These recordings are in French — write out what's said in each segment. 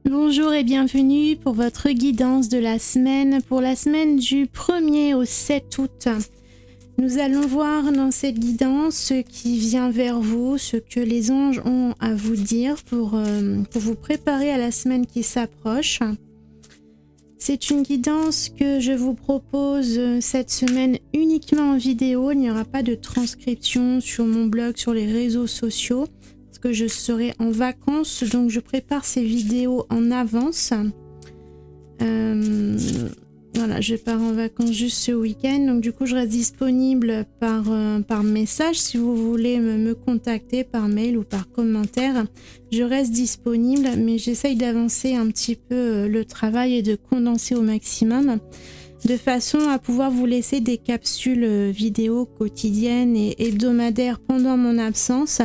Bonjour et bienvenue pour votre guidance de la semaine, pour la semaine du 1er au 7 août. Nous allons voir dans cette guidance ce qui vient vers vous, ce que les anges ont à vous dire pour vous préparer à la semaine qui s'approche. C'est une guidance que je vous propose cette semaine uniquement en vidéo. Il n'y aura pas de transcription sur mon blog, sur les réseaux sociaux. Que je serai en vacances, donc je prépare ces vidéos en avance. Voilà, je pars en vacances juste ce week-end, donc du coup je reste disponible par message si vous voulez me contacter par mail ou par commentaire. Je reste disponible, mais j'essaye d'avancer un petit peu le travail et de condenser au maximum, de façon à pouvoir vous laisser des capsules vidéo quotidiennes et hebdomadaires pendant mon absence,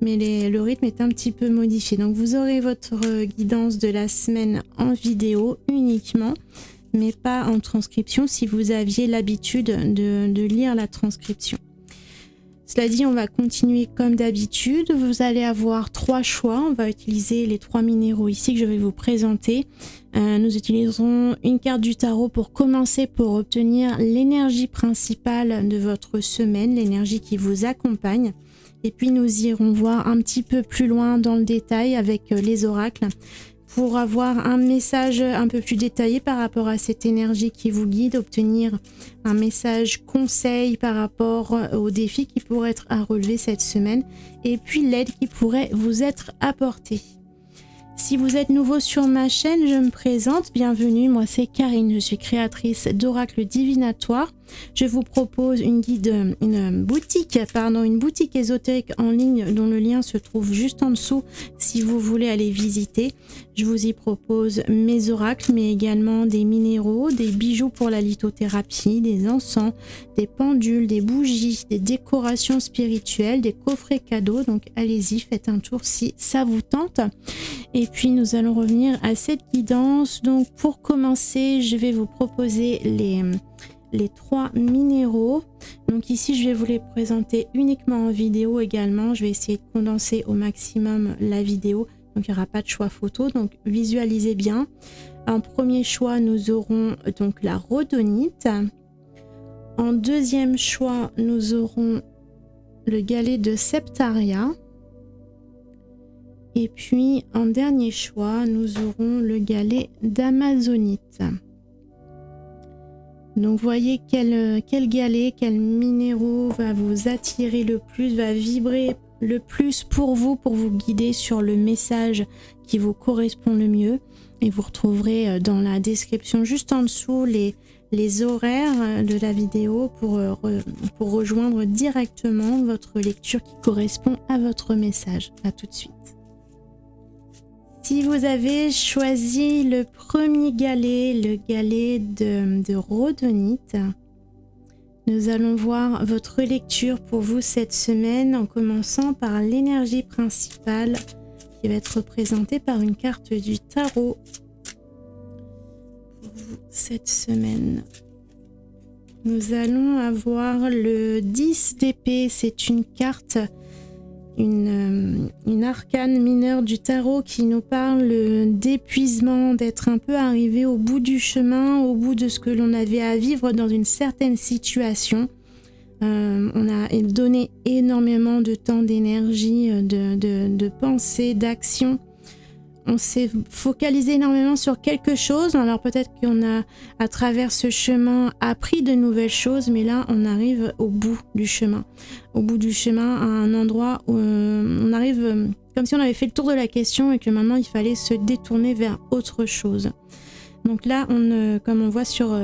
mais le rythme est un petit peu modifié. Donc vous aurez votre guidance de la semaine en vidéo uniquement, mais pas en transcription si vous aviez l'habitude de lire la transcription. Cela dit, on va continuer comme d'habitude. Vous allez avoir 3 choix. On va utiliser les 3 minéraux ici que je vais vous présenter. Nous utiliserons une carte du tarot pour commencer, pour obtenir l'énergie principale de votre semaine, l'énergie qui vous accompagne. Et puis nous irons voir un petit peu plus loin dans le détail avec les oracles pour avoir un message un peu plus détaillé par rapport à cette énergie qui vous guide, obtenir un message conseil par rapport aux défis qui pourraient être à relever cette semaine et puis l'aide qui pourrait vous être apportée. Si vous êtes nouveau sur ma chaîne, je me présente, bienvenue, moi c'est Karine, je suis créatrice d'oracles divinatoires. Je vous propose une boutique ésotérique en ligne dont le lien se trouve juste en dessous si vous voulez aller visiter. Je vous y propose mes oracles, mais également des minéraux, des bijoux pour la lithothérapie, des encens, des pendules, des bougies, des décorations spirituelles, des coffrets cadeaux. Donc allez-y, faites un tour si ça vous tente. Et puis nous allons revenir à cette guidance. Donc pour commencer, je vais vous proposer les 3 minéraux. Donc ici je vais vous les présenter uniquement en vidéo également. Je vais essayer de condenser au maximum la vidéo, donc il n'y aura pas de choix photo, donc visualisez bien. En premier choix nous aurons donc la rhodonite. En deuxième choix nous aurons le galet de Septaria. Et puis en dernier choix nous aurons le galet d'Amazonite. Donc voyez quel galet, quel minéraux va vous attirer le plus, va vibrer le plus pour vous guider sur le message qui vous correspond le mieux. Et vous retrouverez dans la description juste en dessous les horaires de la vidéo pour rejoindre directement votre lecture qui correspond à votre message. À tout de suite. Si vous avez choisi le premier galet, le galet de rhodonite, nous allons voir votre lecture pour vous cette semaine en commençant par l'énergie principale qui va être représentée par une carte du tarot pour vous cette semaine. Nous allons avoir le 10 d'épée, c'est une carte, une arcane mineure du tarot qui nous parle d'épuisement, d'être un peu arrivé au bout du chemin, au bout de ce que l'on avait à vivre dans une certaine situation. On a donné énormément de temps, d'énergie, de pensée, d'action. On s'est focalisé énormément sur quelque chose. Alors peut-être qu'on a, à travers ce chemin, appris de nouvelles choses, mais là, on arrive au bout du chemin. Au bout du chemin, à un endroit où on arrive comme si on avait fait le tour de la question et que maintenant, il fallait se détourner vers autre chose. Donc là, comme on voit sur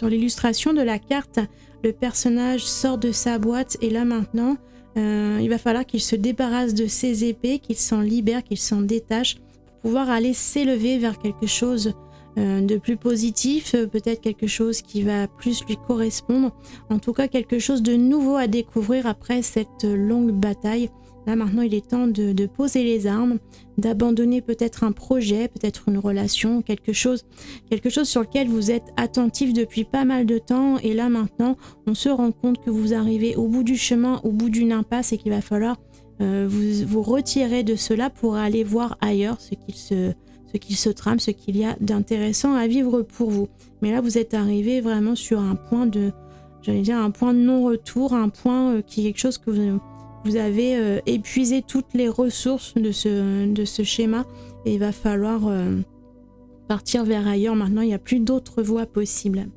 l'illustration de la carte, le personnage sort de sa boîte et là maintenant, il va falloir qu'il se débarrasse de ses épées, qu'il s'en libère, qu'il s'en détache pour pouvoir aller s'élever vers quelque chose de plus positif, peut-être quelque chose qui va plus lui correspondre, en tout cas quelque chose de nouveau à découvrir après cette longue bataille. Là maintenant il est temps de poser les armes, d'abandonner peut-être un projet, peut-être une relation, quelque chose sur lequel vous êtes attentif depuis pas mal de temps et là maintenant on se rend compte que vous arrivez au bout du chemin, au bout d'une impasse et qu'il va falloir vous retirer de cela pour aller voir ailleurs ce qu'il se trame, ce qu'il y a d'intéressant à vivre pour vous. Mais là, vous êtes arrivé vraiment sur un point un point de non-retour, un point qui est quelque chose que vous avez épuisé toutes les ressources de ce schéma et il va falloir partir vers ailleurs. Maintenant, il n'y a plus d'autres voies possibles.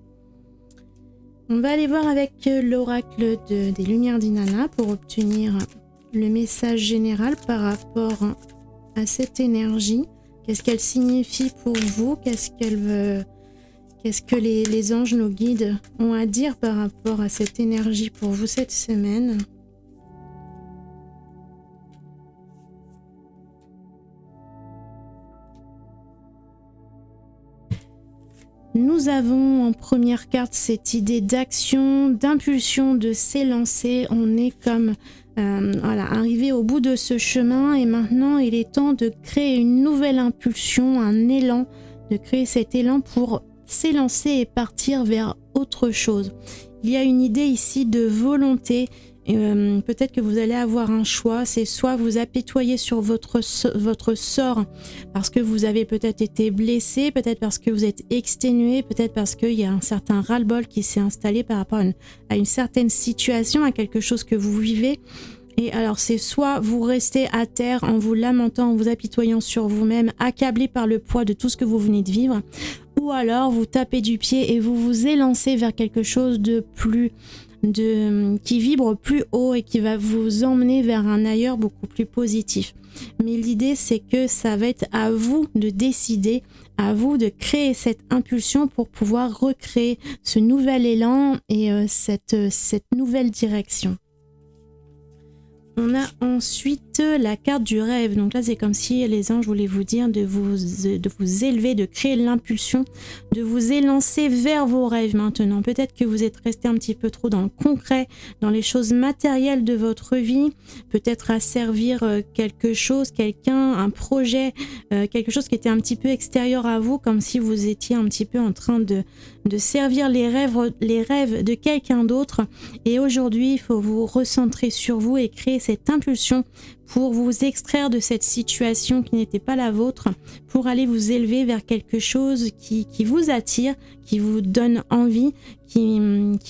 On va aller voir avec l'oracle des Lumières d'Inanna pour obtenir le message général par rapport à cette énergie. Qu'est-ce qu'elle signifie pour vous? Qu'est-ce que les anges, nos guides, ont à dire par rapport à cette énergie pour vous cette semaine? Nous avons en première carte cette idée d'action, d'impulsion, de s'élancer. On est comme arrivé au bout de ce chemin et maintenant il est temps de créer une nouvelle impulsion, un élan, de créer cet élan pour s'élancer et partir vers autre chose. Il y a une idée ici de volonté. Peut-être que vous allez avoir un choix, c'est soit vous apitoyer sur votre sort parce que vous avez peut-être été blessé, peut-être parce que vous êtes exténué, peut-être parce qu'il y a un certain ras-le-bol qui s'est installé par rapport à une certaine situation, à quelque chose que vous vivez. Et alors c'est soit vous restez à terre en vous lamentant, en vous apitoyant sur vous-même, accablé par le poids de tout ce que vous venez de vivre, ou alors vous tapez du pied et vous vous élancez vers quelque chose qui vibre plus haut et qui va vous emmener vers un ailleurs beaucoup plus positif. Mais l'idée c'est que ça va être à vous de décider, à vous de créer cette impulsion pour pouvoir recréer ce nouvel élan et cette nouvelle direction. On a ensuite la carte du rêve. Donc là, c'est comme si les anges voulaient vous dire de vous élever, de créer l'impulsion, de vous élancer vers vos rêves maintenant. Peut-être que vous êtes resté un petit peu trop dans le concret, dans les choses matérielles de votre vie, peut-être à servir quelque chose, quelqu'un, un projet, quelque chose qui était un petit peu extérieur à vous, comme si vous étiez un petit peu en train de servir les rêves de quelqu'un d'autre. Et aujourd'hui, il faut vous recentrer sur vous et créer cette impulsion pour vous extraire de cette situation qui n'était pas la vôtre, pour aller vous élever vers quelque chose qui vous attire, qui vous donne envie, qui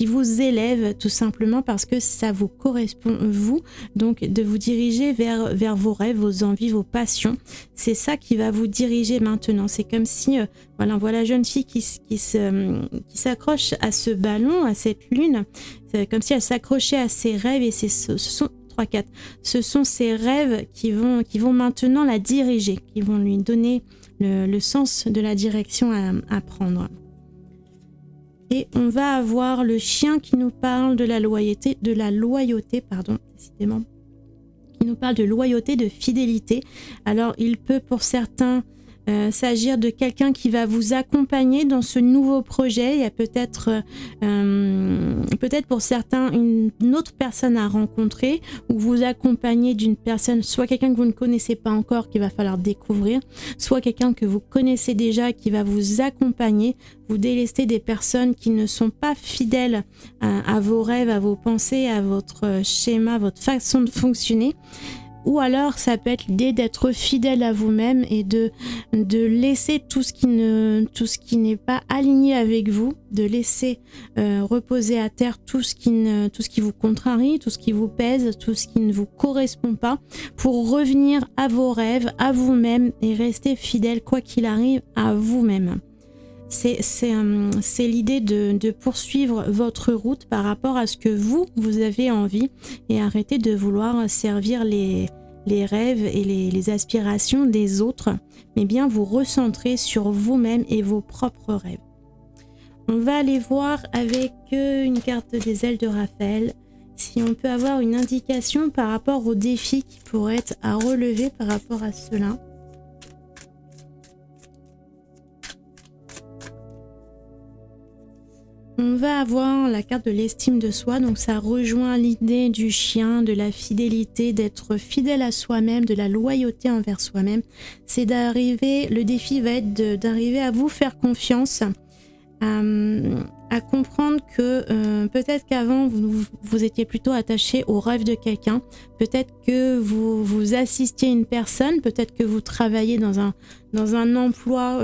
vous élève tout simplement parce que ça vous correspond vous, donc de vous diriger vers vos rêves, vos envies, vos passions. C'est ça qui va vous diriger maintenant. C'est comme si voilà jeune fille qui s'accroche à ce ballon, à cette lune, c'est comme si elle s'accrochait à ses rêves et ce sont ces rêves qui vont maintenant la diriger, qui vont lui donner le sens de la direction à prendre. Et on va avoir le chien qui nous parle de la loyauté, décidément, qui nous parle de loyauté, de fidélité. Alors il peut pour certains s'agir de quelqu'un qui va vous accompagner dans ce nouveau projet. Il y a peut-être pour certains une autre personne à rencontrer ou vous accompagner d'une personne, soit quelqu'un que vous ne connaissez pas encore qu'il va falloir découvrir, soit quelqu'un que vous connaissez déjà qui va vous accompagner, vous délester des personnes qui ne sont pas fidèles à vos rêves, à vos pensées, à votre schéma, à votre façon de fonctionner. Ou alors ça peut être l'idée d'être fidèle à vous-même et de laisser tout ce qui n'est pas aligné avec vous, de laisser reposer à terre tout ce qui vous contrarie, tout ce qui vous pèse, tout ce qui ne vous correspond pas, pour revenir à vos rêves, à vous-même et rester fidèle quoi qu'il arrive à vous-même. C'est l'idée de poursuivre votre route par rapport à ce que vous avez envie et arrêter de vouloir servir les rêves et les aspirations des autres, mais bien vous recentrer sur vous-même et vos propres rêves. On va aller voir avec une carte des ailes de Raphaël si on peut avoir une indication par rapport aux défis qui pourraient être à relever par rapport à cela. On va avoir la carte de l'estime de soi, donc ça rejoint l'idée du chien, de la fidélité, d'être fidèle à soi-même, de la loyauté envers soi-même. Le défi va être d'arriver à vous faire confiance, à comprendre que peut-être qu'avant vous étiez plutôt attaché au rêve de quelqu'un, peut-être que vous assistiez une personne, peut-être que vous travaillez dans un emploi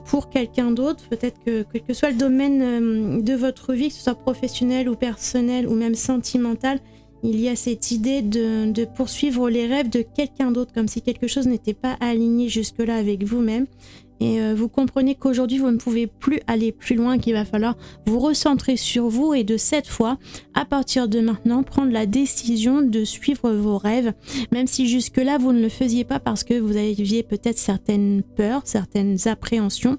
pour quelqu'un d'autre, peut-être que quel que soit le domaine de votre vie, que ce soit professionnel ou personnel ou même sentimental, il y a cette idée de poursuivre les rêves de quelqu'un d'autre, comme si quelque chose n'était pas aligné jusque-là avec vous-même. Et vous comprenez qu'aujourd'hui, vous ne pouvez plus aller plus loin, qu'il va falloir vous recentrer sur vous et de cette fois, à partir de maintenant, prendre la décision de suivre vos rêves, même si jusque-là, vous ne le faisiez pas parce que vous aviez peut-être certaines peurs, certaines appréhensions,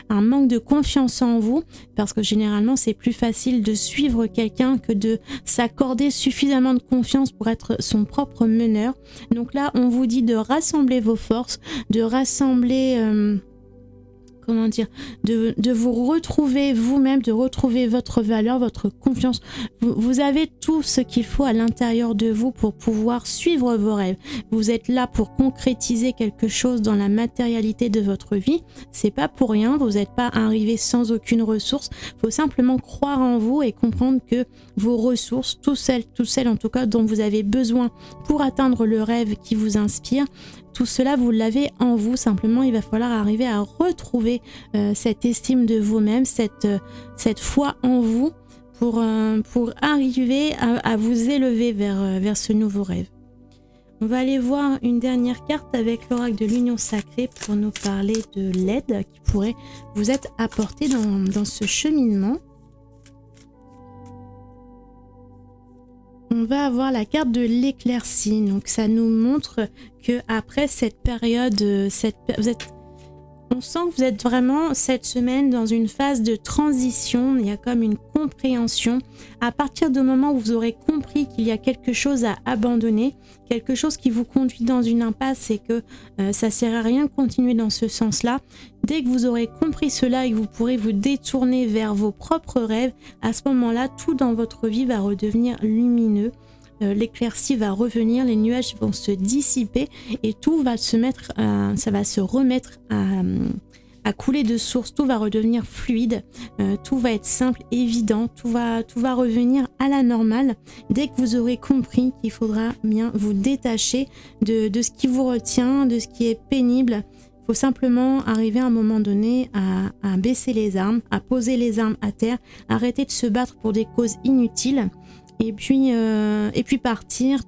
un manque de confiance en vous, parce que généralement, c'est plus facile de suivre quelqu'un que de s'accorder suffisamment de confiance pour être son propre meneur. Donc là, on vous dit de rassembler vos forces, de rassembler... comment dire, de vous retrouver vous-même, de retrouver votre valeur, votre confiance. Vous avez tout ce qu'il faut à l'intérieur de vous pour pouvoir suivre vos rêves. Vous êtes là pour concrétiser quelque chose dans la matérialité de votre vie. C'est pas pour rien, vous n'êtes pas arrivé sans aucune ressource. Il faut simplement croire en vous et comprendre que vos ressources, toutes celles en tout cas dont vous avez besoin pour atteindre le rêve qui vous inspire, tout cela, vous l'avez en vous. Simplement, il va falloir arriver à retrouver cette estime de vous-même, cette foi en vous pour arriver à vous élever vers ce nouveau rêve. On va aller voir une dernière carte avec l'oracle de l'Union Sacrée pour nous parler de l'aide qui pourrait vous être apportée dans ce cheminement. On va avoir la carte de l'éclaircie. Donc ça nous montre que après cette période, on sent que vous êtes vraiment cette semaine dans une phase de transition. Il y a comme une compréhension. À partir du moment où vous aurez compris qu'il y a quelque chose à abandonner, quelque chose qui vous conduit dans une impasse et que ça ne sert à rien de continuer dans ce sens-là, dès que vous aurez compris cela et que vous pourrez vous détourner vers vos propres rêves, à ce moment-là, tout dans votre vie va redevenir lumineux. L'éclaircie va revenir, les nuages vont se dissiper et tout va ça va se remettre à couler de source, tout va redevenir fluide, tout va être simple, évident, tout va revenir à la normale dès que vous aurez compris qu'il faudra bien vous détacher de ce qui vous retient, de ce qui est pénible. Il faut simplement arriver à un moment donné à baisser les armes, à poser les armes à terre, arrêter de se battre pour des causes inutiles. Et puis partir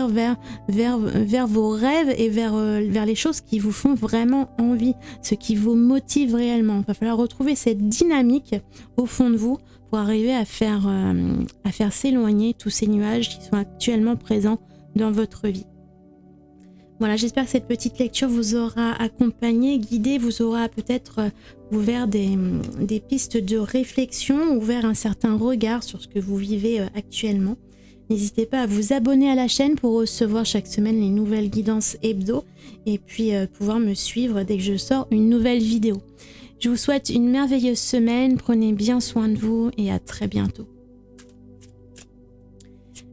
vers vos rêves et vers les choses qui vous font vraiment envie, ce qui vous motive réellement. Il va falloir retrouver cette dynamique au fond de vous pour arriver à faire s'éloigner tous ces nuages qui sont actuellement présents dans votre vie. Voilà, j'espère que cette petite lecture vous aura accompagné, guidé, vous aura peut-être ouvert des pistes de réflexion, ouvert un certain regard sur ce que vous vivez actuellement. N'hésitez pas à vous abonner à la chaîne pour recevoir chaque semaine les nouvelles guidances hebdo et puis pouvoir me suivre dès que je sors une nouvelle vidéo. Je vous souhaite une merveilleuse semaine, prenez bien soin de vous et à très bientôt.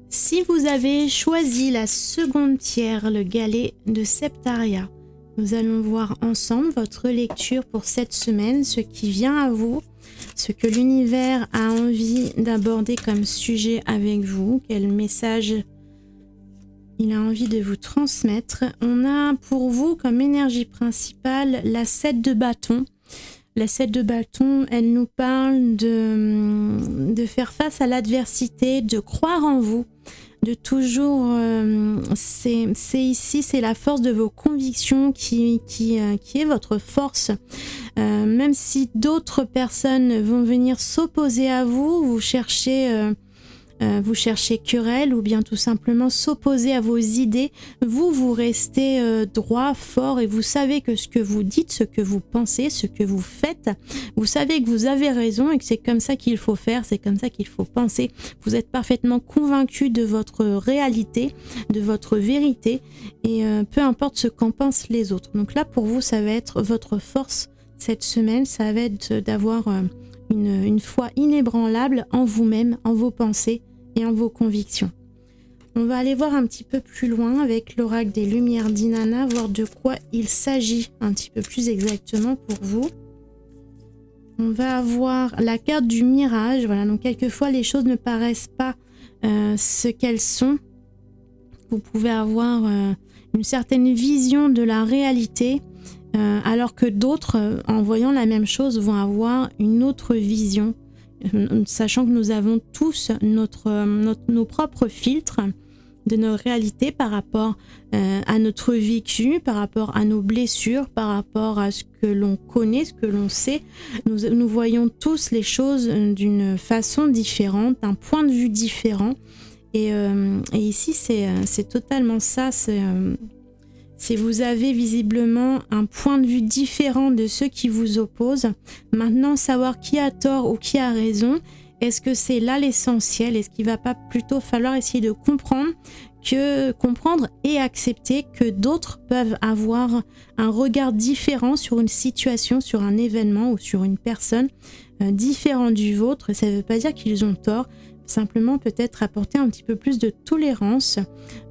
Si vous avez choisi la seconde pierre, le galet de Septaria, nous allons voir ensemble votre lecture pour cette semaine, ce qui vient à vous, ce que l'univers a envie d'aborder comme sujet avec vous, quel message il a envie de vous transmettre. On a pour vous comme énergie principale la 7 de bâton. La 7 de bâton, elle nous parle de faire face à l'adversité, de croire en vous, de toujours, c'est la force de vos convictions qui est votre force. Même si d'autres personnes vont venir s'opposer à vous, vous cherchez querelle ou bien tout simplement s'opposer à vos idées, vous restez droit, fort et vous savez que ce que vous dites, ce que vous pensez, ce que vous faites, vous savez que vous avez raison et que c'est comme ça qu'il faut faire, c'est comme ça qu'il faut penser. Vous êtes parfaitement convaincu de votre réalité, de votre vérité et peu importe ce qu'en pensent les autres. Donc là pour vous ça va être votre force cette semaine, ça va être d'avoir une foi inébranlable en vous-même, en vos pensées et en vos convictions. On va aller voir un petit peu plus loin avec l'oracle des Lumières d'Inanna, voir de quoi il s'agit un petit peu plus exactement pour vous. On va avoir la carte du mirage. Voilà, donc quelquefois les choses ne paraissent pas ce qu'elles sont. Vous pouvez avoir une certaine vision de la réalité, alors que d'autres, en voyant la même chose, vont avoir une autre vision, sachant que nous avons tous nos propres filtres de notre réalité par rapport à notre vécu, par rapport à nos blessures, par rapport à ce que l'on connaît, ce que l'on sait. Nous voyons tous les choses d'une façon différente, d'un point de vue différent. Et ici, c'est totalement ça. C'est vous avez visiblement un point de vue différent de ceux qui vous opposent. Maintenant, savoir qui a tort ou qui a raison, est-ce que c'est là l'essentiel? Est-ce qu'il ne va pas plutôt falloir essayer de comprendre et accepter que d'autres peuvent avoir un regard différent sur une situation, sur un événement ou sur une personne différent du vôtre? Ça ne veut pas dire qu'ils ont tort. Simplement peut-être apporter un petit peu plus de tolérance,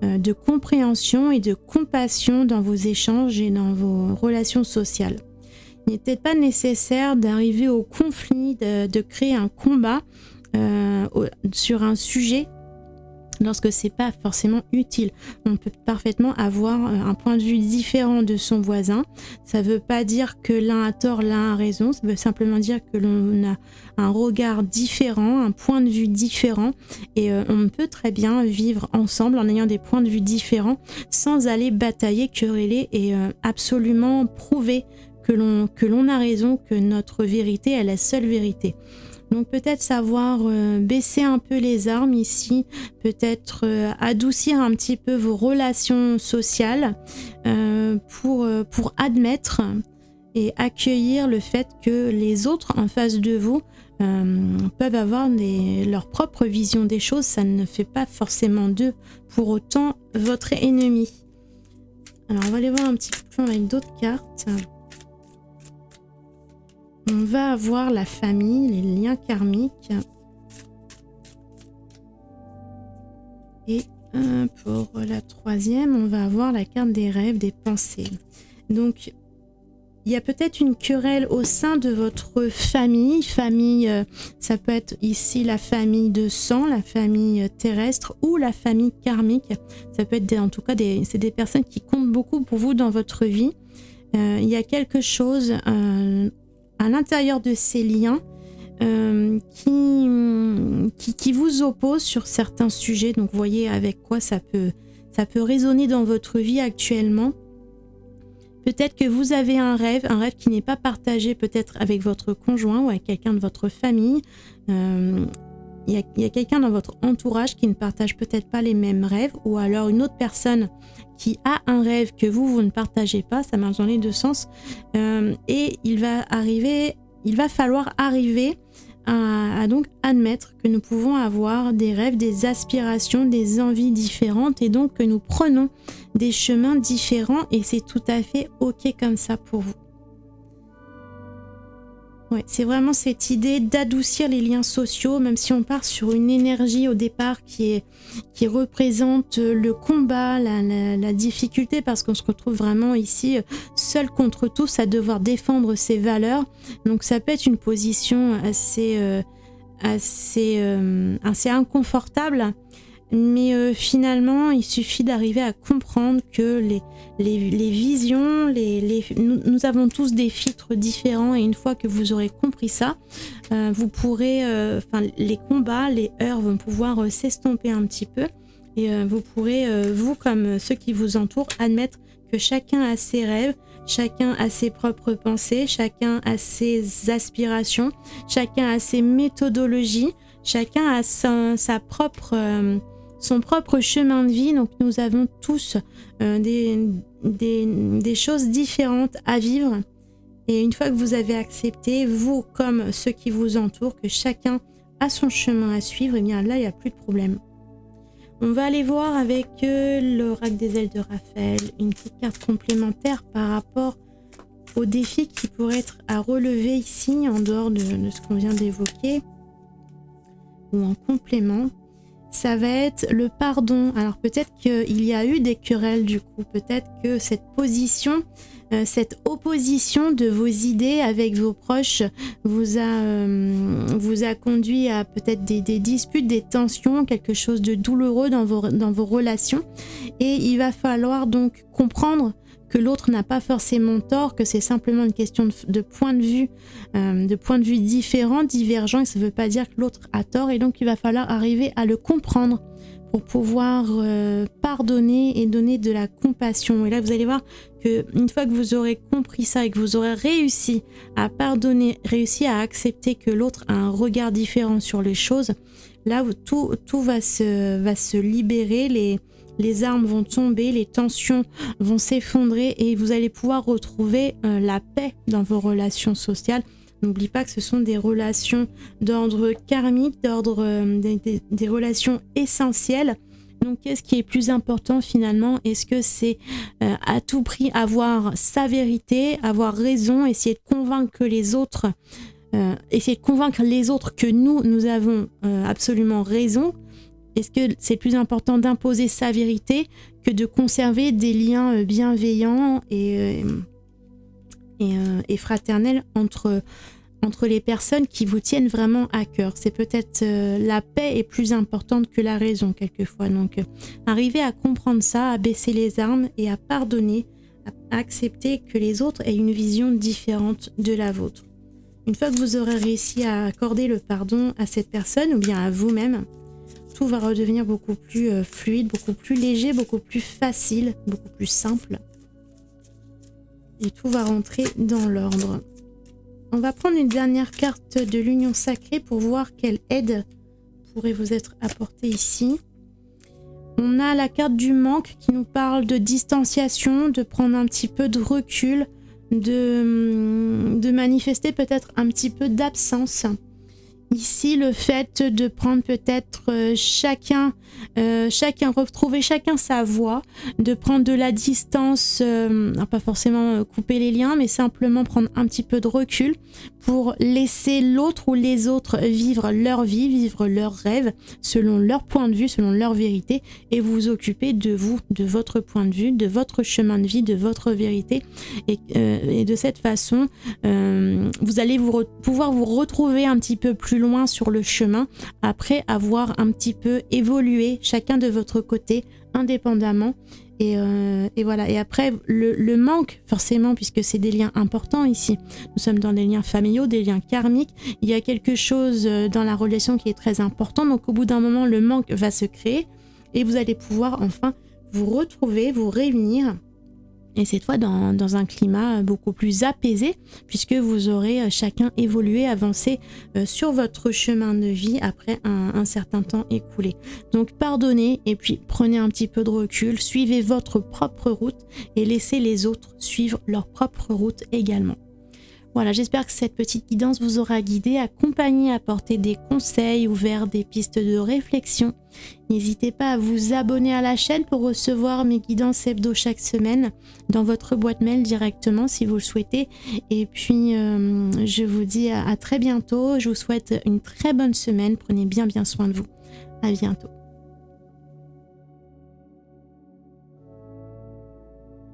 de compréhension et de compassion dans vos échanges et dans vos relations sociales. Il n'est peut-être pas nécessaire d'arriver au conflit, de créer un combat sur un sujet lorsque c'est pas forcément utile. On peut parfaitement avoir un point de vue différent de son voisin. Ça veut pas dire que l'un a tort, l'un a raison. Ça veut simplement dire que l'on a un regard différent, un point de vue différent, et on peut très bien vivre ensemble en ayant des points de vue différents sans aller batailler, quereller et absolument prouver que l'on a raison, que notre vérité est la seule vérité. Donc peut-être savoir baisser un peu les armes ici, peut-être adoucir un petit peu vos relations sociales pour admettre et accueillir le fait que les autres en face de vous peuvent avoir leur propre vision des choses. Ça ne fait pas forcément d'eux pour autant votre ennemi. Alors on va aller voir un petit peu avec d'autres cartes. On va avoir la famille, les liens karmiques. Et pour la troisième, on va avoir la carte des rêves, des pensées. Donc, il y a peut-être une querelle au sein de votre famille. Famille, ça peut être ici la famille de sang, la famille terrestre ou la famille karmique. Ça peut être en tout cas c'est des personnes qui comptent beaucoup pour vous dans votre vie. Il y a quelque chose à l'intérieur de ces liens qui vous oppose sur certains sujets. Donc voyez avec quoi ça peut résonner dans votre vie actuellement. Peut-être que vous avez un rêve qui n'est pas partagé peut-être avec votre conjoint ou avec quelqu'un de votre famille. Il y a quelqu'un dans votre entourage qui ne partage peut-être pas les mêmes rêves, ou alors une autre personne qui a un rêve que vous ne partagez pas. Ça marche dans les deux sens. Et il va falloir arriver à donc admettre que nous pouvons avoir des rêves, des aspirations, des envies différentes, et donc que nous prenons des chemins différents, et c'est tout à fait ok comme ça pour vous. Ouais, c'est vraiment cette idée d'adoucir les liens sociaux, même si on part sur une énergie au départ qui représente le combat, la difficulté, parce qu'on se retrouve vraiment ici seul contre tous à devoir défendre ses valeurs. Donc ça peut être une position assez inconfortable, mais finalement il suffit d'arriver à comprendre que les visions, nous avons tous des filtres différents, et une fois que vous aurez compris ça, vous pourrez, les combats, les heurts vont pouvoir s'estomper un petit peu, et vous pourrez, vous comme ceux qui vous entourent, admettre que chacun a ses rêves, chacun a ses propres pensées, chacun a ses aspirations, chacun a ses méthodologies, chacun a son propre chemin de vie. Donc nous avons tous des choses différentes à vivre, et une fois que vous avez accepté, vous comme ceux qui vous entourent, que chacun a son chemin à suivre, et bien là il n'y a plus de problème. On va aller voir avec l'oracle des ailes de Raphaël, une petite carte complémentaire par rapport aux défis qui pourraient être à relever ici, en dehors de ce qu'on vient d'évoquer, ou en complément. Ça va être le pardon. Alors peut-être qu'il y a eu des querelles du coup, peut-être que cette position cette opposition de vos idées avec vos proches vous a conduit à peut-être des disputes, des tensions, quelque chose de douloureux dans vos relations. Et il va falloir donc comprendre que l'autre n'a pas forcément tort, que c'est simplement une question de point de vue différent, divergent, et ça ne veut pas dire que l'autre a tort. Et donc il va falloir arriver à le comprendre pour pouvoir pardonner et donner de la compassion. Et là, vous allez voir qu'une fois que vous aurez compris ça et que vous aurez réussi à pardonner, réussi à accepter que l'autre a un regard différent sur les choses, là, tout va se libérer, les armes vont tomber, les tensions vont s'effondrer et vous allez pouvoir retrouver la paix dans vos relations sociales. N'oublie pas que ce sont des relations d'ordre karmique, des relations essentielles. Donc, qu'est-ce qui est plus important finalement? Est-ce que c'est à tout prix avoir sa vérité, avoir raison, essayer de convaincre les autres que nous avons absolument raison? Est-ce que c'est plus important d'imposer sa vérité que de conserver des liens bienveillants et fraternels entre les personnes qui vous tiennent vraiment à cœur? C'est peut-être la paix est plus importante que la raison quelquefois. Donc, arriver à comprendre ça, à baisser les armes et à pardonner, à accepter que les autres aient une vision différente de la vôtre. Une fois que vous aurez réussi à accorder le pardon à cette personne ou bien à vous-même, tout va redevenir beaucoup plus fluide, beaucoup plus léger, beaucoup plus facile, beaucoup plus simple. Et tout va rentrer dans l'ordre. On va prendre une dernière carte de l'union sacrée pour voir quelle aide pourrait vous être apportée ici. On a la carte du manque qui nous parle de distanciation, de prendre un petit peu de recul, de manifester peut-être un petit peu d'absence. Ici, le fait de prendre peut-être retrouver chacun sa voie, de prendre de la distance, pas forcément couper les liens, mais simplement prendre un petit peu de recul pour laisser l'autre ou les autres vivre leur vie, vivre leurs rêves, selon leur point de vue, selon leur vérité, et vous occuper de vous, de votre point de vue, de votre chemin de vie, de votre vérité. Et de cette façon, vous allez pouvoir vous retrouver un petit peu plus loin sur le chemin après avoir un petit peu évolué chacun de votre côté indépendamment. Et voilà. Et après, le manque, forcément, puisque c'est des liens importants ici. Nous sommes dans des liens familiaux, des liens karmiques. Il y a quelque chose dans la relation qui est très important. Donc, au bout d'un moment, le manque va se créer et vous allez pouvoir enfin vous retrouver, vous réunir. Et cette fois dans un climat beaucoup plus apaisé, puisque vous aurez chacun évolué, avancé sur votre chemin de vie après un certain temps écoulé. Donc pardonnez et puis prenez un petit peu de recul, suivez votre propre route et laissez les autres suivre leur propre route également. Voilà, j'espère que cette petite guidance vous aura guidé, accompagné, apporté des conseils, ouvert des pistes de réflexion. N'hésitez pas à vous abonner à la chaîne pour recevoir mes guidances hebdo chaque semaine dans votre boîte mail directement si vous le souhaitez. Et puis, je vous dis à très bientôt. Je vous souhaite une très bonne semaine. Prenez bien soin de vous. À bientôt.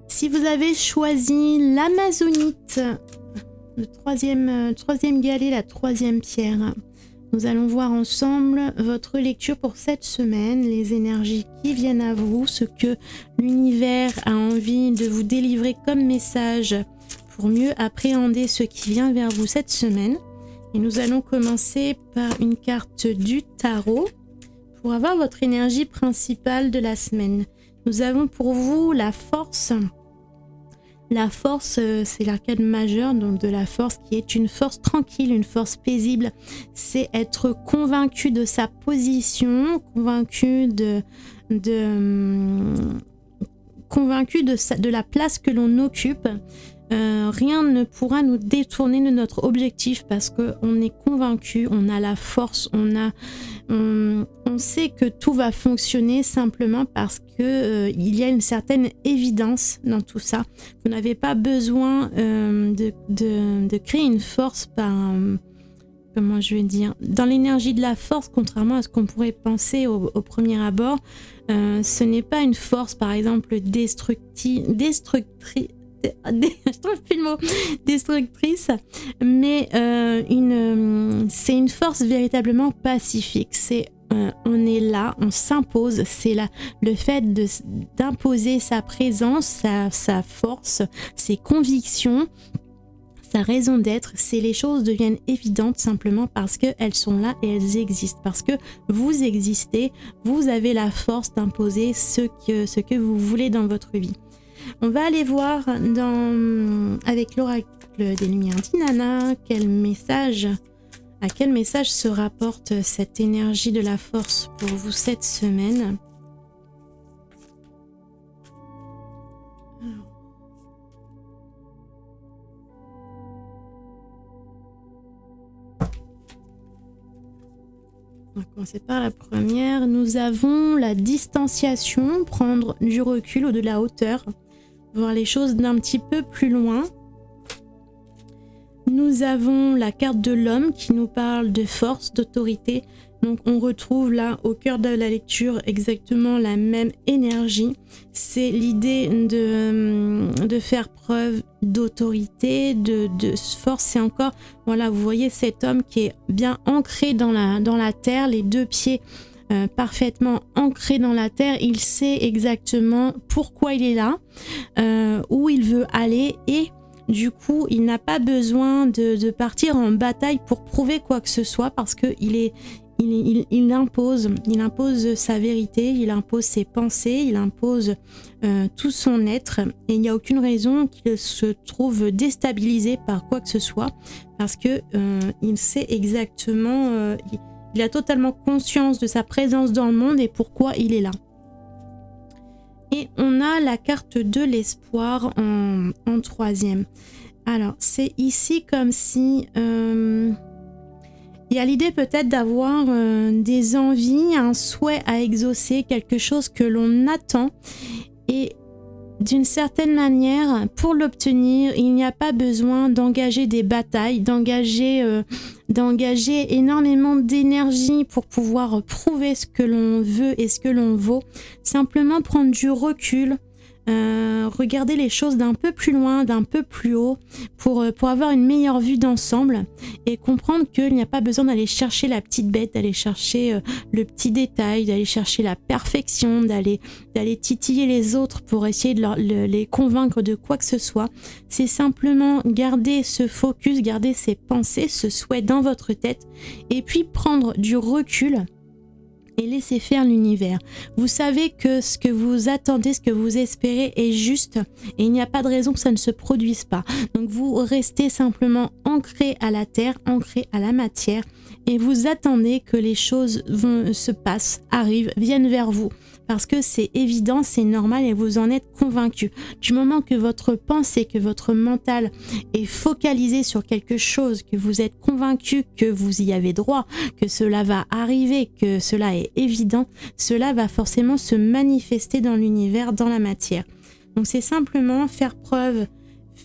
Si vous avez choisi l'Amazonite, le troisième galet, la troisième pierre, nous allons voir ensemble votre lecture pour cette semaine, les énergies qui viennent à vous, ce que l'univers a envie de vous délivrer comme message pour mieux appréhender ce qui vient vers vous cette semaine. Et nous allons commencer par une carte du tarot pour avoir votre énergie principale de la semaine. Nous avons pour vous la force. La force, c'est l'arcane majeur, donc de la force qui est une force tranquille, une force paisible. C'est être convaincu de sa position, convaincu de la place que l'on occupe. Rien ne pourra nous détourner de notre objectif parce qu'on est convaincu, on a la force, on sait que tout va fonctionner simplement parce que il y a une certaine évidence dans tout ça. Vous n'avez pas besoin de créer une force par comment je vais dire, dans l'énergie de la force, contrairement à ce qu'on pourrait penser au premier abord, ce n'est pas une force par exemple destructrice. trouve plus le mot, destructrice, mais c'est une force véritablement pacifique. On est là, on s'impose, c'est là le fait d'imposer sa présence, sa force, ses convictions, sa raison d'être, c'est les choses deviennent évidentes simplement parce qu'elles sont là et elles existent, parce que vous existez, vous avez la force d'imposer ce que vous voulez dans votre vie. On va aller voir avec l'oracle des Lumières d'Inanna à quel message se rapporte cette énergie de la force pour vous cette semaine. On va commencer par la première. Nous avons la distanciation, prendre du recul ou de la hauteur, voir les choses d'un petit peu plus loin. Nous avons la carte de l'homme qui nous parle de force, d'autorité. Donc on retrouve là au cœur de la lecture exactement la même énergie. C'est l'idée de faire preuve d'autorité, de force. C'est encore, voilà, vous voyez cet homme qui est bien ancré dans la terre, les deux pieds parfaitement ancrés dans la terre. Il sait exactement pourquoi il est là, où il veut aller et du coup, il n'a pas besoin de partir en bataille pour prouver quoi que ce soit parce qu'il impose sa vérité, il impose ses pensées, il impose tout son être et il n'y a aucune raison qu'il se trouve déstabilisé par quoi que ce soit parce que il sait exactement, il a totalement conscience de sa présence dans le monde et pourquoi il est là. Et on a la carte de l'espoir en troisième. Alors, c'est ici comme si il y a l'idée peut-être d'avoir des envies, un souhait à exaucer, quelque chose que l'on attend. Et d'une certaine manière, pour l'obtenir, il n'y a pas besoin d'engager des batailles, d'engager énormément d'énergie pour pouvoir prouver ce que l'on veut et ce que l'on vaut. Simplement prendre du recul, regarder les choses d'un peu plus loin, d'un peu plus haut, pour avoir une meilleure vue d'ensemble et comprendre qu'il n'y a pas besoin d'aller chercher la petite bête, d'aller chercher le petit détail, d'aller chercher la perfection, d'aller titiller les autres pour essayer de les convaincre de quoi que ce soit. C'est simplement garder ce focus, garder ces pensées, ce souhait dans votre tête et puis prendre du recul et laissez faire l'univers. Vous savez que ce que vous attendez, ce que vous espérez est juste et il n'y a pas de raison que ça ne se produise pas. Donc vous restez simplement ancré à la terre, ancré à la matière et vous attendez que les choses se passent, arrivent, viennent vers vous. Parce que c'est évident, c'est normal et vous en êtes convaincu. Du moment que votre pensée, que votre mental est focalisé sur quelque chose, que vous êtes convaincu que vous y avez droit, que cela va arriver, que cela est évident, cela va forcément se manifester dans l'univers, dans la matière. Donc c'est simplement faire preuve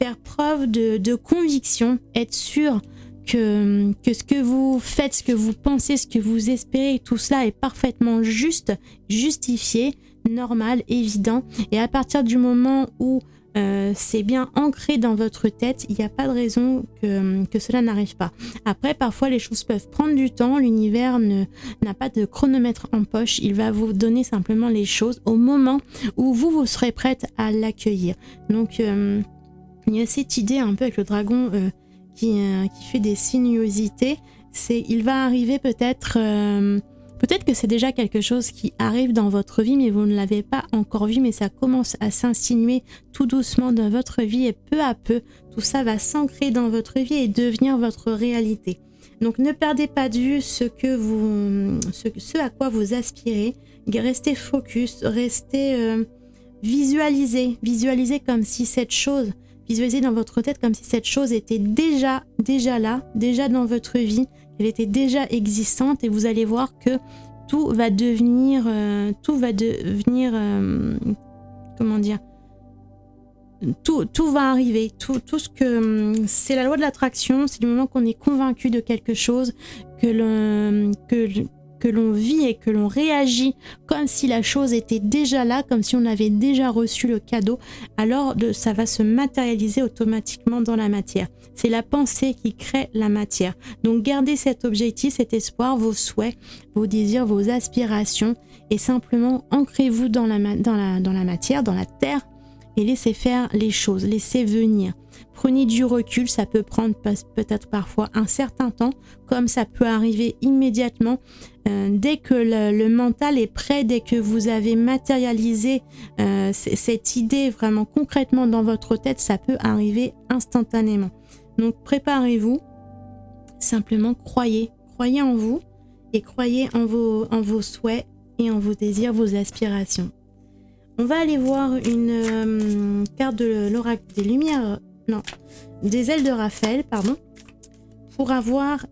de conviction, être sûr que ce que vous faites, ce que vous pensez, ce que vous espérez, tout cela est parfaitement juste, justifié, normal, évident. Et à partir du moment où c'est bien ancré dans votre tête, il n'y a pas de raison que cela n'arrive pas. Après, parfois, les choses peuvent prendre du temps. L'univers n'a pas de chronomètre en poche. Il va vous donner simplement les choses au moment où vous serez prête à l'accueillir. Donc, il y a cette idée un peu avec le dragon qui fait des sinuosités, il va arriver peut-être que c'est déjà quelque chose qui arrive dans votre vie mais vous ne l'avez pas encore vu, mais ça commence à s'insinuer tout doucement dans votre vie et peu à peu tout ça va s'ancrer dans votre vie et devenir votre réalité. Donc ne perdez pas de vue ce à quoi vous aspirez, restez focus, restez visualisez comme si cette chose, visualisez dans votre tête comme si cette chose était déjà là, déjà dans votre vie, qu'elle était déjà existante et vous allez voir que tout va devenir, comment dire, tout va arriver, tout ce que c'est la loi de l'attraction, c'est du moment qu'on est convaincu de quelque chose que que l'on vit et que l'on réagit comme si la chose était déjà là, comme si on avait déjà reçu le cadeau, alors ça va se matérialiser automatiquement dans la matière. C'est la pensée qui crée la matière. Donc gardez cet objectif, cet espoir, vos souhaits, vos désirs, vos aspirations et simplement ancrez-vous dans la matière, dans la terre et laissez faire les choses, laissez venir. Prenez du recul, ça peut prendre peut-être parfois un certain temps, comme ça peut arriver immédiatement. Dès que le mental est prêt, dès que vous avez matérialisé cette idée vraiment concrètement dans votre tête, ça peut arriver instantanément. Donc préparez-vous, simplement croyez en vous et croyez en vos souhaits et en vos désirs, vos aspirations. On va aller voir une carte de l'oracle des lumières, non, des ailes de Raphaël, pardon, pour avoir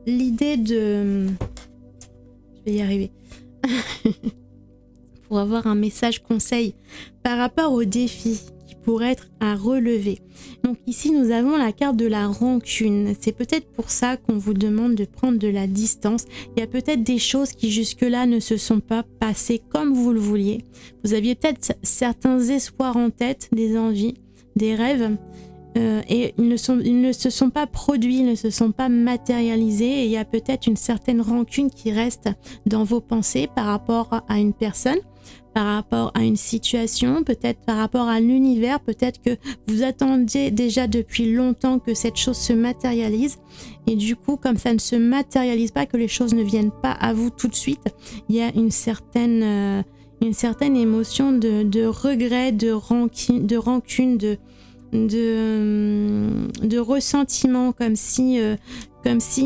l'idée de... Je vais y arriver. Pour avoir un message conseil par rapport aux défis qui pourraient être à relever. Donc ici, nous avons la carte de la rancune. C'est peut-être pour ça qu'on vous demande de prendre de la distance. Il y a peut-être des choses qui jusque-là ne se sont pas passées comme vous le vouliez. Vous aviez peut-être certains espoirs en tête, des envies, des rêves, et ils ne se sont pas produits, ils ne se sont pas matérialisés, et il y a peut-être une certaine rancune qui reste dans vos pensées par rapport à une personne, par rapport à une situation, peut-être par rapport à l'univers, peut-être que vous attendiez déjà depuis longtemps que cette chose se matérialise, et du coup, comme ça ne se matérialise pas, que les choses ne viennent pas à vous tout de suite, il y a une certaine émotion de regret, de rancune, de ressentiment, comme s'il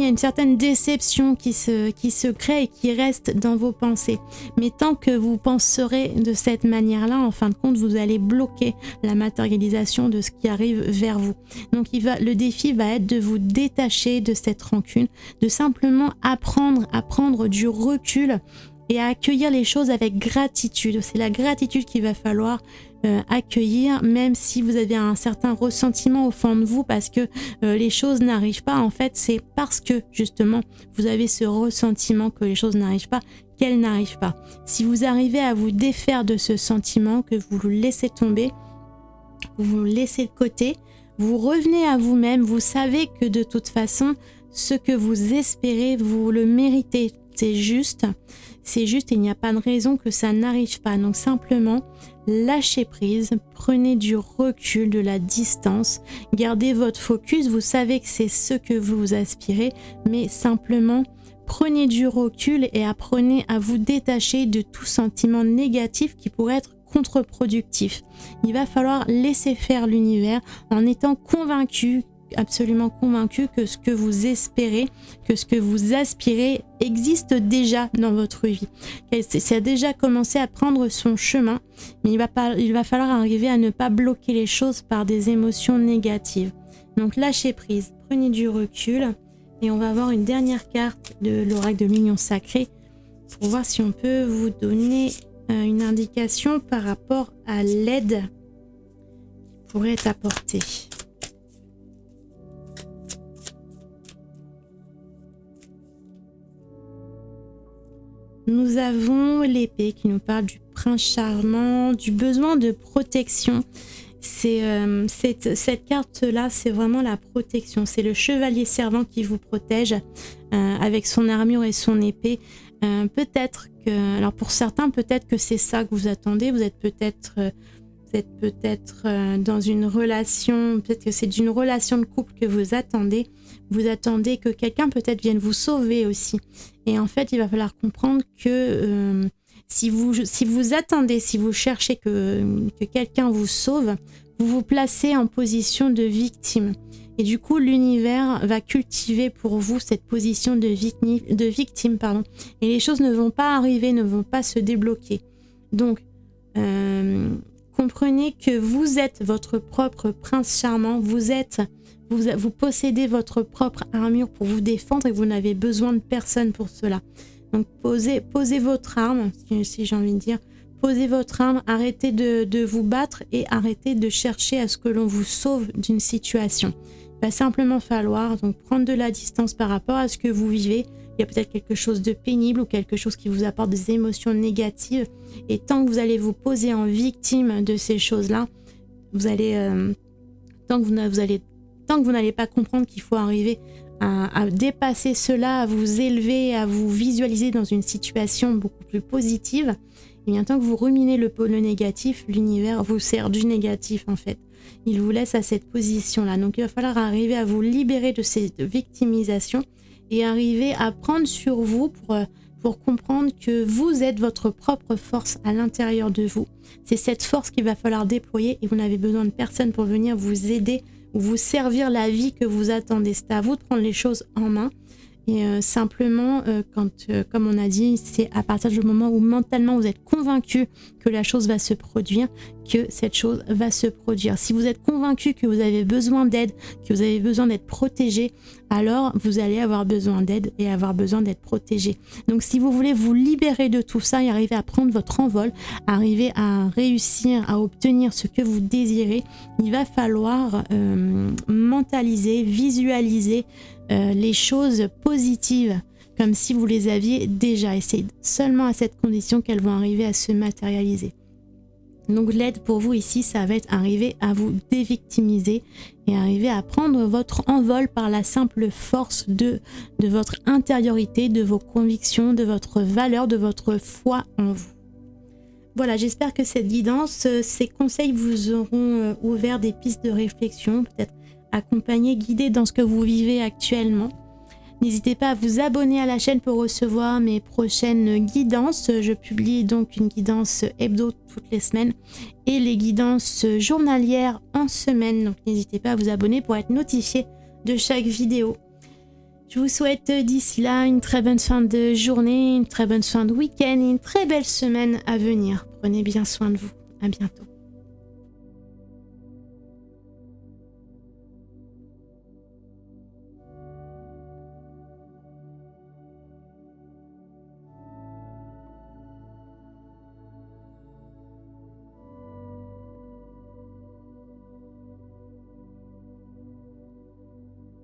y a une certaine déception qui se crée et qui reste dans vos pensées. Mais tant que vous penserez de cette manière-là, en fin de compte, vous allez bloquer la matérialisation de ce qui arrive vers vous. Donc le défi va être de vous détacher de cette rancune, de simplement apprendre à prendre du recul et à accueillir les choses avec gratitude. C'est la gratitude qu'il va falloir accueillir, même si vous avez un certain ressentiment au fond de vous parce que les choses n'arrivent pas. En fait, c'est parce que justement vous avez ce ressentiment que les choses n'arrivent pas, qu'elles n'arrivent pas. Si vous arrivez à vous défaire de ce sentiment, que vous le laissez tomber, vous le laissez de côté, vous revenez à vous-même, vous savez que de toute façon, ce que vous espérez, vous le méritez. C'est juste et il n'y a pas de raison que ça n'arrive pas. Donc simplement, lâchez prise, prenez du recul, de la distance, gardez votre focus, vous savez que c'est ce que vous aspirez, mais simplement prenez du recul et apprenez à vous détacher de tout sentiment négatif qui pourrait être contre-productif. Il va falloir laisser faire l'univers en étant convaincu, absolument convaincu que ce que vous espérez, que ce que vous aspirez existe déjà dans votre vie. Ça a déjà commencé à prendre son chemin, mais il va falloir arriver à ne pas bloquer les choses par des émotions négatives. Donc lâchez prise, prenez du recul et on va avoir une dernière carte de l'oracle de l'union sacrée pour voir si on peut vous donner une indication par rapport à l'aide qui pourrait être apportée. Nous avons l'épée qui nous parle du prince charmant, du besoin de protection. Cette carte-là, c'est vraiment la protection. C'est le chevalier servant qui vous protège avec son armure et son épée. Alors pour certains, peut-être que c'est ça que vous attendez. Vous êtes peut-être dans une relation, peut-être que c'est d'une relation de couple que vous attendez. Vous attendez que quelqu'un peut-être vienne vous sauver aussi. Et en fait, il va falloir comprendre que si vous attendez, si vous cherchez que quelqu'un vous sauve, vous vous placez en position de victime. Et du coup, l'univers va cultiver pour vous cette position de victime. Et les choses ne vont pas arriver, ne vont pas se débloquer. Donc, comprenez que vous êtes votre propre prince charmant, vous possédez votre propre armure pour vous défendre et vous n'avez besoin de personne pour cela. Donc posez votre arme, si j'ai envie de dire, posez votre arme, arrêtez de vous battre et arrêtez de chercher à ce que l'on vous sauve d'une situation. Il va simplement falloir donc prendre de la distance par rapport à ce que vous vivez, il y a peut-être quelque chose de pénible ou quelque chose qui vous apporte des émotions négatives. Et tant que vous allez vous poser en victime de ces choses-là, vous allez, tant que vous n'allez pas comprendre qu'il faut arriver à dépasser cela, à vous élever, à vous visualiser dans une situation beaucoup plus positive, et bien tant que vous ruminez le négatif, l'univers vous sert du négatif en fait. Il vous laisse à cette position-là. Donc il va falloir arriver à vous libérer de cette victimisation et arriver à prendre sur vous pour comprendre que vous êtes votre propre force à l'intérieur de vous. C'est cette force qu'il va falloir déployer et vous n'avez besoin de personne pour venir vous aider ou vous servir la vie que vous attendez. C'est à vous de prendre les choses en main. Et simplement, comme on a dit, c'est à partir du moment où mentalement vous êtes convaincu que la chose va se produire, que cette chose va se produire. Si vous êtes convaincu que vous avez besoin d'aide, que vous avez besoin d'être protégé, alors vous allez avoir besoin d'aide et avoir besoin d'être protégé. Donc si vous voulez vous libérer de tout ça et arriver à prendre votre envol, arriver à réussir à obtenir ce que vous désirez, il va falloir mentaliser, visualiser les choses positives comme si vous les aviez déjà. Et c'est seulement à cette condition qu'elles vont arriver à se matérialiser. Donc l'aide pour vous ici, ça va être arriver à vous dévictimiser et arriver à prendre votre envol par la simple force de votre intériorité, de vos convictions, de votre valeur, de votre foi en vous. Voilà, j'espère que cette guidance, ces conseils vous auront ouvert des pistes de réflexion, peut-être accompagné, guidé dans ce que vous vivez actuellement. N'hésitez pas à vous abonner à la chaîne pour recevoir mes prochaines guidances. Je publie donc une guidance hebdo toutes les semaines et les guidances journalières en semaine. Donc n'hésitez pas à vous abonner pour être notifié de chaque vidéo. Je vous souhaite d'ici là une très bonne fin de journée, une très bonne fin de week-end et une très belle semaine à venir. Prenez bien soin de vous. À bientôt.